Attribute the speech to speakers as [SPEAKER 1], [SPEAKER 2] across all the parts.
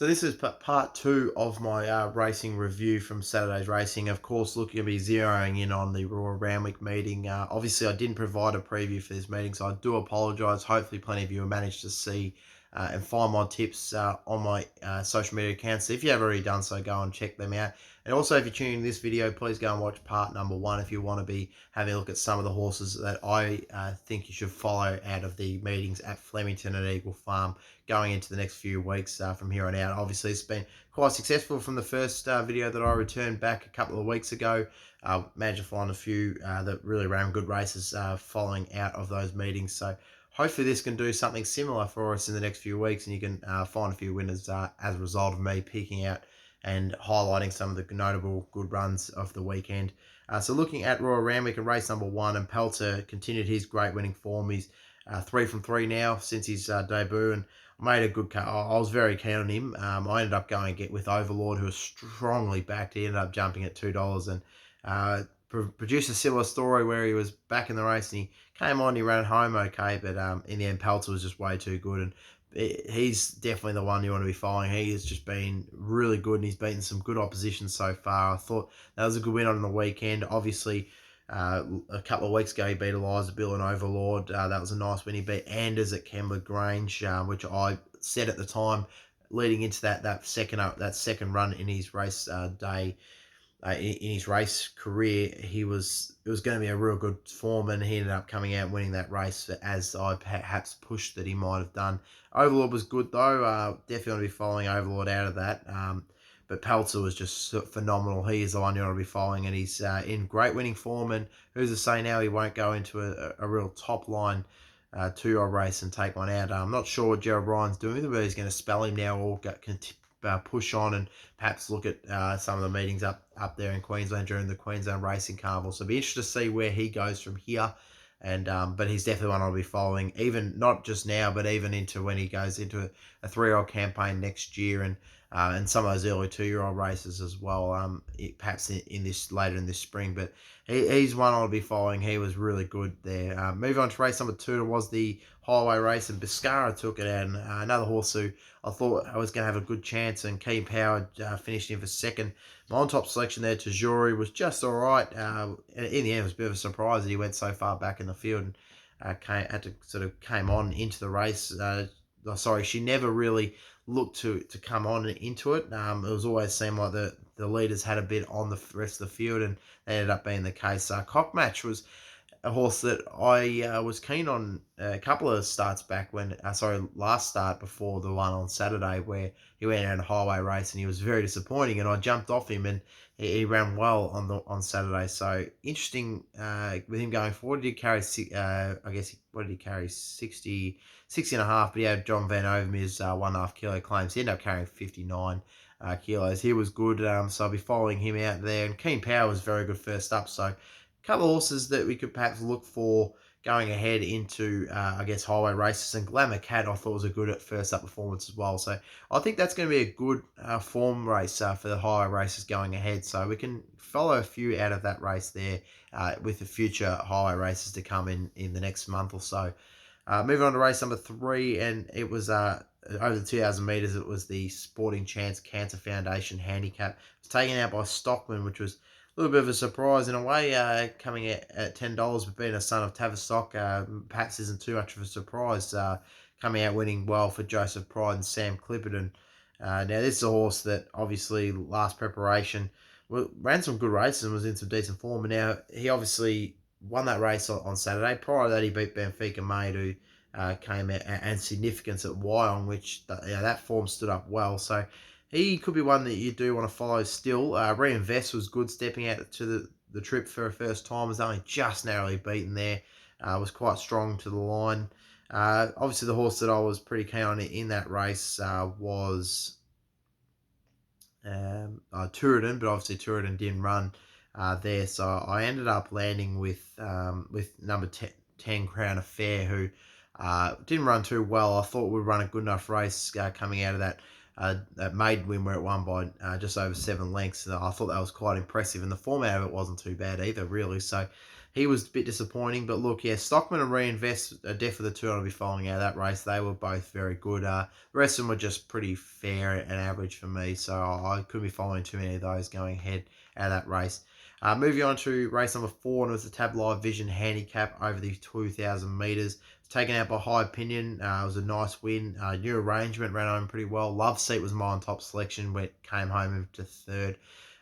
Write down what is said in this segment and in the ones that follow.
[SPEAKER 1] So this is part two of my racing review from Saturday's racing. Of course, looking to be zeroing in on the Royal Randwick meeting. Obviously, I didn't provide a preview for this meeting, so I do apologise. Hopefully, plenty of you have managed to see and find my tips on my social media accounts. So if you have already done so, go and check them out. And also, if you're tuning in this video, please go and watch part number one if you want to be having a look at some of the horses that I think you should follow out of the meetings at Flemington and Eagle Farm going into the next few weeks from here on out. Obviously, it's been quite successful from the first video that I returned back a couple of weeks ago. Managed to find a few that really ran good races following out of those meetings. So hopefully this can do something similar for us in the next few weeks, and you can find a few winners as a result of me picking out and highlighting some of the notable good runs of the weekend. So looking at Royal Randwick in race number one, and Pelter continued his great winning form. He's 3 from 3 now since his debut, and made a good cut. I was very keen on him. I ended up going with Overlord, who was strongly backed. He ended up jumping at $2 and produced a similar story where he was back in the race and he came on, he ran home okay, but in the end, Pelter was just way too good. And he's definitely the one you want to be following. He has just been really good and he's beaten some good opposition so far. I thought that was a good win on the weekend. Obviously, a couple of weeks ago, he beat Eliza Bill and Overlord. That was a nice win. He beat Anders at Kembla Grange, which I said at the time, leading into that second run in his race day. In his race career, it was going to be a real good form, and he ended up coming out and winning that race as I perhaps pushed that he might have done. Overlord was good though. Definitely want to be following Overlord out of that. But Pelter was just phenomenal. He is the one you want to be following, and he's in great winning form. And who's to say now he won't go into a real top line 2-year-old race and take one out. I'm not sure what Gerald Ryan's doing, but he's going to spell him now or push on and perhaps look at some of the meetings up there in Queensland during the Queensland Racing Carnival. So it'll be interesting to see where he goes from here. And but he's definitely one I'll be following, even not just now, but even into when he goes into a 3-year-old campaign next year, and some of those early 2-year-old races as well. Perhaps in this later in this spring, but he's one I'll be following. He was really good there. Moving on to race number 2, it was the highway race, and Biscara took it out. And, another horse who I thought I was going to have a good chance, and Keen Power finished in for second. My on-top selection there, Tajuri, was just all right. In the end, it was a bit of a surprise that he went so far back in the field and came on into the race. She never really looked to come on into it. It was always seemed like the leaders had a bit on the rest of the field, and that ended up being the case. Cockmatch was a horse that I was keen on a couple of starts back last start before the one on Saturday where he went out in a highway race and he was very disappointing, and I jumped off him and he ran well on Saturday. So interesting with him going forward. He did carry, what did he carry? 60 and a half, but he had John Van Overmeer's 1.5 kilo claims. He ended up carrying 59 kilos. He was good, so I'll be following him out there. And Keen Power was very good first up, so couple of horses that we could perhaps look for going ahead into, highway races. And Glamour Cat, I thought was a good at first up performance as well. So I think that's going to be a good form race for the highway races going ahead. So we can follow a few out of that race there with the future highway races to come in the next month or so. Moving on to race number 3, and it was over the 2,000 metres. It was the Sporting Chance Cancer Foundation handicap. It was taken out by Stockman, which was a little bit of a surprise in a way, coming at $10, but being a son of Tavistock, perhaps isn't too much of a surprise, coming out winning well for Joseph Pride and Sam Clipperton. Now, this is a horse that obviously last preparation ran some good races and was in some decent form, and now he obviously won that race on Saturday. Prior to that, he beat Benfica Maid, who came out and significance at Wyong, which that form stood up well. So he could be one that you do want to follow still. Reinvest was good, stepping out to the trip for a first time. Was only just narrowly beaten there. Was quite strong to the line. Obviously, the horse that I was pretty keen on in that race was Turidan, but obviously Turidan didn't run there. So I ended up landing with number 10 Crown Affair, who didn't run too well. I thought would run a good enough race coming out of that maiden win where it won by just over 7 lengths. I thought that was quite impressive, and the format of it wasn't too bad either, really. So he was a bit disappointing. But look, yeah, Stockman and Reinvest are definitely the two I'll be following out of that race. They were both very good. The rest of them were just pretty fair and average for me, so I couldn't be following too many of those going ahead out of that race. Moving on to race number 4, and it was the Tab Live Vision Handicap over the 2,000 metres. Taken out by High Opinion. It was a nice win. New arrangement, ran home pretty well. Love Seat was my on top selection, came home into third.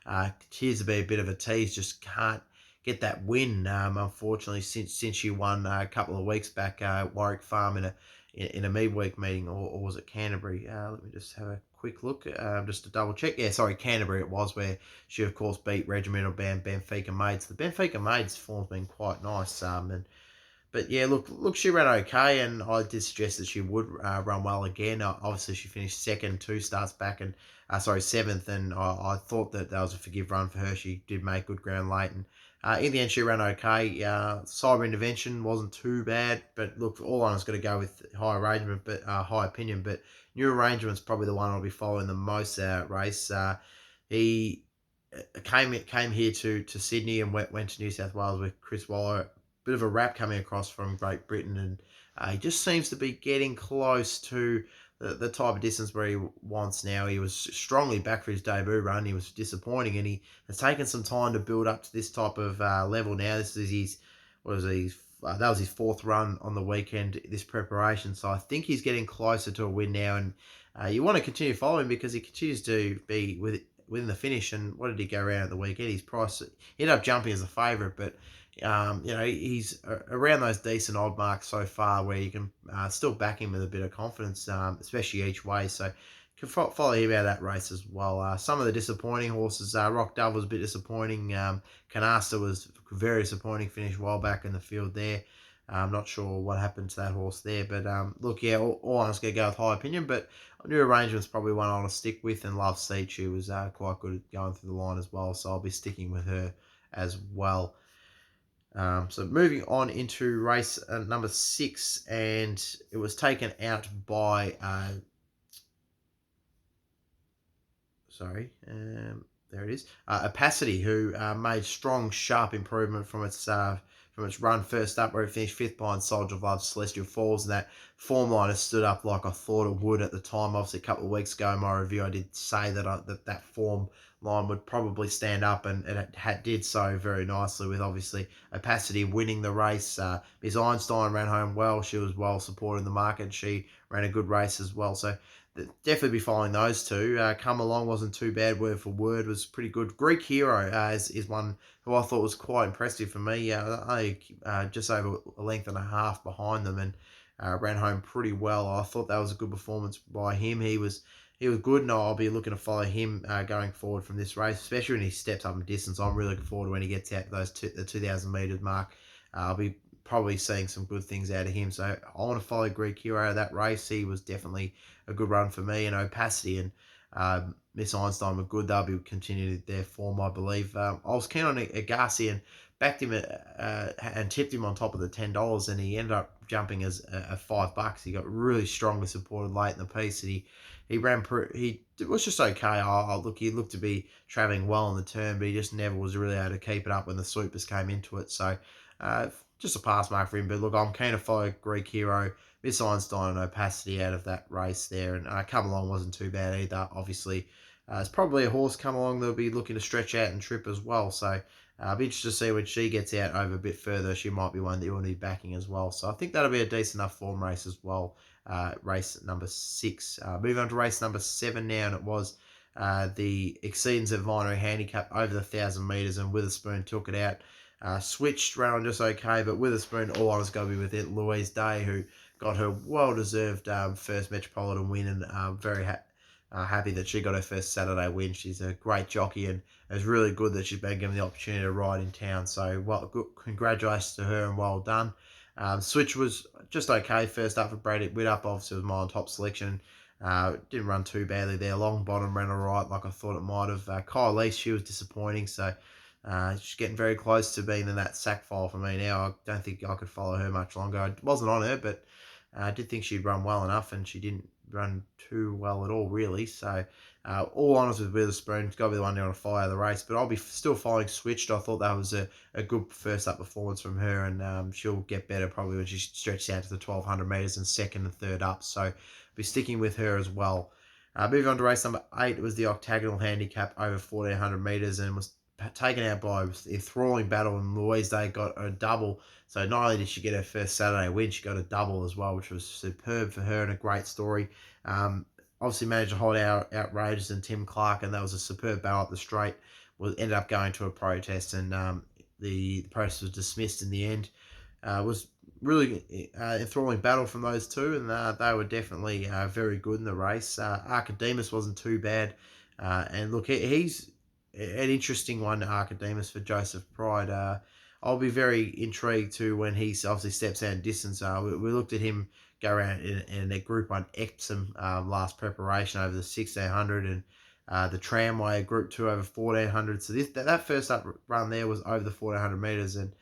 [SPEAKER 1] Continues to be a bit of a tease, just can't get that win. Unfortunately, since she won a couple of weeks back, Warwick Farm in a midweek meeting, or was it Canterbury? Let me just have a quick look, just to double check. Yeah, sorry, Canterbury it was, where she of course beat Regimental Band Benfica Maids. The Benfica Maids form's been quite nice, but yeah, look, she ran okay, and I did suggest that she would run well again. Obviously, she finished second 2 starts back, and seventh, and I thought that was a forgive run for her. She did make good ground late, and in the end, she ran okay. Cyber Intervention wasn't too bad, but look, all I was going to go with High Opinion, but New Arrangement's probably the one I'll be following the most race. He came here to Sydney and went to New South Wales with Chris Waller. Bit of a rap coming across from Great Britain, and he just seems to be getting close to the type of distance where he wants now. He was strongly back for his debut run. He was disappointing, and he has taken some time to build up to this type of level now. This is his, that was his fourth run on the weekend, this preparation. So I think he's getting closer to a win now, and you want to continue following because he continues to be within the finish. And what did he go around at the weekend? His price, he ended up jumping as a favourite, but he's around those decent odd marks so far where you can still back him with a bit of confidence, especially each way. So can follow him out of that race as well. Some of the disappointing horses, Rock Dove was a bit disappointing. Canasta was very disappointing, finished well back in the field there. I'm not sure what happened to that horse there, but look, yeah, all I'm just going to go with High Opinion, but New Arrangement's probably one I want to stick with, and Love Seat, she was quite good at going through the line as well, so I'll be sticking with her as well. So moving on into race number 6, and it was taken out by there it is. Opacity, who made strong, sharp improvement from its run first up, where it finished fifth behind Soldier of Love, Celestial Falls, and that form line has stood up like I thought it would at the time. Obviously, a couple of weeks ago in my review, I did say that form line would probably stand up, and it did so very nicely, with obviously Opacity winning the race. Miss Einstein ran home well. She was well supported in the market. She ran a good race as well. So definitely be following those two. Come Along wasn't too bad. Word for Word was pretty good. Greek Hero is one who I thought was quite impressive for me. Just over a length and a half behind them, and ran home pretty well. I thought that was a good performance by him. He was good, and I'll be looking to follow him going forward from this race, especially when he steps up in distance. I'm really looking forward to when he gets out to the 2,000 metres mark. I'll be probably seeing some good things out of him. So I want to follow Greek Hero out of that race. He was definitely a good run for me, and Opacity and Miss Einstein were good. They'll be continuing their form, I believe. I was keen on Agassi and backed him and tipped him on top of the $10, and he ended up jumping as $5. He got really strongly supported late in the piece, and he ran. He was just okay. He looked to be travelling well in the turn, but he just never was really able to keep it up when the sweepers came into it. So just a pass mark for him. But look, I'm keen to follow Greek Hero, Miss Einstein, and Opacity out of that race there. And Come Along wasn't too bad either. Obviously, it's probably a horse Come Along they'll be looking to stretch out and trip as well. So I'll be interested to see when she gets out over a bit further. She might be one that you'll need backing as well. So I think that'll be a decent enough form race as well. Race number 6. Moving on to race number 7 now, and it was the Exceedance of Vinery Handicap over the 1,000 metres, and Witherspoon took it out. Switched, ran on just okay, but Witherspoon, all I was going to be with it. Louise Day, who got her well-deserved first Metropolitan win, and very happy that she got her first Saturday win. She's a great jockey, and it's really good that she's been given the opportunity to ride in town. So, good, congratulations to her, and well done. Switch was just okay first up for Brady Widup. Obviously, it was my on top selection. Didn't run too badly there. Long bottom ran all right, like I thought it might have. Kyle Lease, she was disappointing, so she's getting very close to being in that sack file for me now. I don't think I could follow her much longer. I wasn't on her, but I did think she'd run well enough, and she didn't run too well at all, really. So, all honours with Witherspoon. It's got to be the one doing a fire of the race. But I'll be still following Switched. I thought that was a good first up performance from her, and she'll get better probably when she stretches out to the 1200 metres and second and third up. So, be sticking with her as well. Moving on to race number 8, it was the octagonal handicap over 1400 metres and was taken out by enthralling battle, and Louise Day got a double. So not only did she get her first Saturday win, she got a double as well, which was superb for her and a great story. Um, Obviously managed to hold out Outrageous and Tim Clark, and that was a superb battle up the straight. Ended up going to a protest, and the protest was dismissed in the end. Was really enthralling battle from those two, and they were definitely very good in the race. Archidemus wasn't too bad, and look, he's an interesting one, Archidemus, for Joseph Pride. I'll be very intrigued too when he obviously steps out in distance. We looked at him go around in a Group 1 Epsom last preparation over the 1600, and the Tramway Group 2 over 1400. So that first up run there was over the 1400 metres, and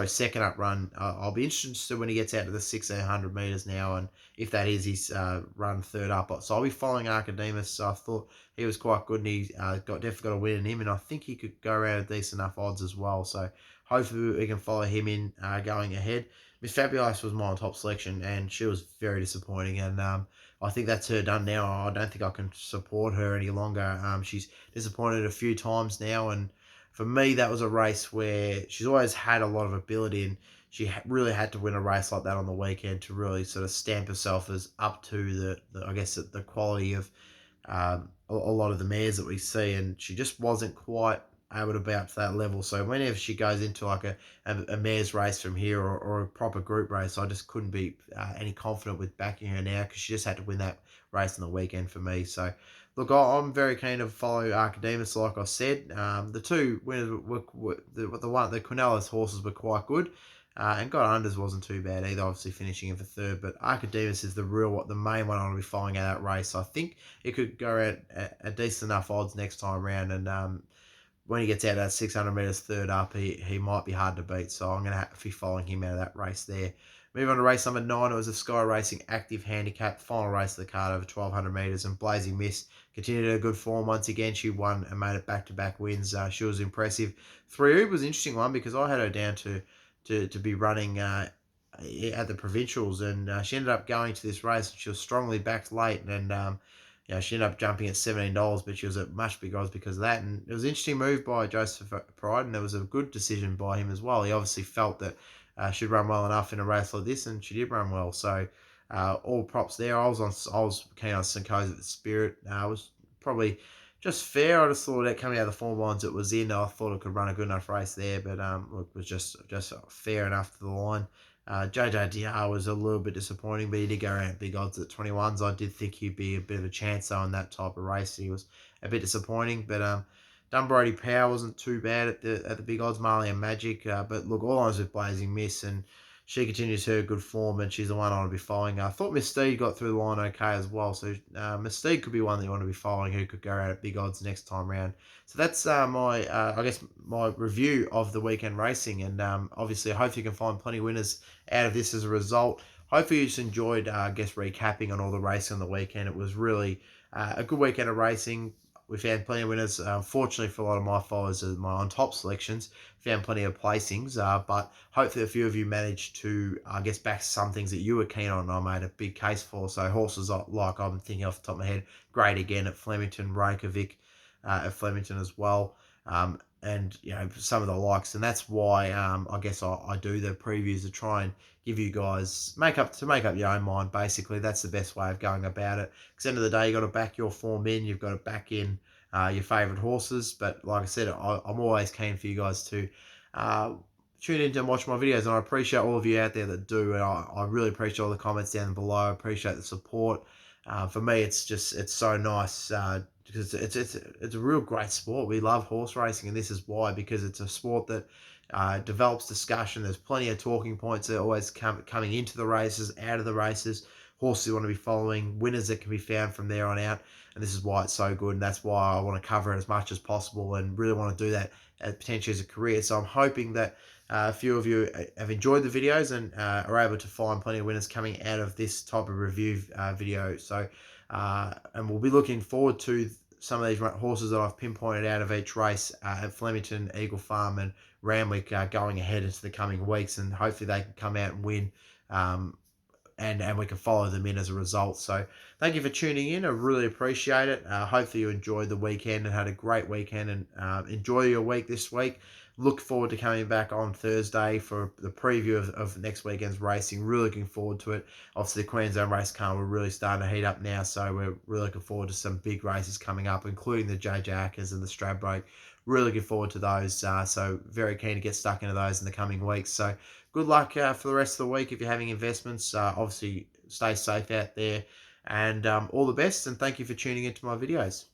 [SPEAKER 1] second up run. I'll be interested when he gets out to the 1600 metres now, and if that is his run third up. So I'll be following Archidemus. So I thought he was quite good, and he definitely got a win in him, and I think he could go around at decent enough odds as well. So hopefully we can follow him in going ahead. Miss Fabulous was my top selection, and she was very disappointing, and I think that's her done now. I don't think I can support her any longer. She's disappointed a few times now, and for me, that was a race where she's always had a lot of ability, and she really had to win a race like that on the weekend to really sort of stamp herself as up to the quality of a lot of the mares that we see, and she just wasn't quite able to bounce to that level. So whenever she goes into like a mares race from here, or a proper group race, I just couldn't be any confident with backing her now, because she just had to win that race on the weekend for me. So look, I'm very keen to follow Archidemus, like I said. The two winners were the Quinellas horses were quite good. And God Unders wasn't too bad either, obviously finishing in for third. But Archidemus is the main one I want to be following out that race. So I think it could go at decent enough odds next time round. And when he gets out of that 600 metres third up, he might be hard to beat. So I'm going to have to be following him out of that race there. Moving on to race number 9, it was a Sky Racing Active Handicap, final race of the card over 1200 metres, and Blazing Mist continued her good form once again. She won and made it back-to-back wins. She was impressive. 3 was an interesting one, because I had her down to be running at the provincials, and she ended up going to this race, and she was strongly backed late, and she ended up jumping at $17, but she was at much bigger odds because of that. And it was an interesting move by Joseph Pride, and there was a good decision by him as well. He obviously felt that she'd run well enough in a race like this, and she did run well. So all props there. I was keen on Synco's at the Spirit. It was probably just fair. I just thought that coming out of the form lines it was in, I thought it could run a good enough race there, but look, it was just fair enough to the line. JJ was a little bit disappointing, but he did go around at big odds at 21s. I did think he'd be a bit of a chance though in that type of race. He was a bit disappointing, but Dunbrody Power wasn't too bad at the big odds. Marley and Magic, but look, all I was with Blazing Miss, and she continues her good form, and she's the one I want to be following. I thought Mystique got through the line okay as well, so Mystique could be one that you want to be following, who could go out at big odds next time round. So that's my review of the weekend racing, and obviously I hope you can find plenty of winners out of this as a result. Hopefully you just enjoyed, recapping on all the racing on the weekend. It was really a good weekend of racing. We found plenty of winners. Fortunately for a lot of my followers of my on top selections, found plenty of placings. But hopefully a few of you managed to, back some things that you were keen on. I made a big case for. So horses like I'm thinking off the top of my head, Great Again at Flemington, Reykjavik at Flemington as well. And some of the likes, and that's why I do the previews to try and give you guys make up your own mind. Basically, that's the best way of going about it. Because at the end of the day, you got to back your form in. You've got to back in your favourite horses. But like I said, I'm always keen for you guys to tune in and watch my videos, and I appreciate all of you out there that do. And I really appreciate all the comments down below. I appreciate the support. For me, it's so nice. Because it's a real great sport. We love horse racing, and this is why, because it's a sport that develops discussion. There's plenty of talking points that are always coming into the races, out of the races, horses you want to be following, winners that can be found from there on out, and this is why it's so good, and that's why I want to cover it as much as possible and really want to do that potentially as a career. So I'm hoping that a few of you have enjoyed the videos and are able to find plenty of winners coming out of this type of review video. So And we'll be looking forward to some of these horses that I've pinpointed out of each race at Flemington, Eagle Farm, and Randwick going ahead into the coming weeks, and hopefully they can come out and win. Um, and we can follow them in as a result. So thank you for tuning in. I really appreciate it. Hopefully you enjoyed the weekend and had a great weekend, and enjoy your week this week. Look forward to coming back on Thursday for the preview of next weekend's racing. Really looking forward to it. Obviously, the Queensland race car, we're really starting to heat up now, so we're really looking forward to some big races coming up, including the JJ Ackers and the Stradbroke. Really looking forward to those. So very keen to get stuck into those in the coming weeks. So good luck for the rest of the week if you're having investments. Obviously, stay safe out there, and all the best. And thank you for tuning into my videos.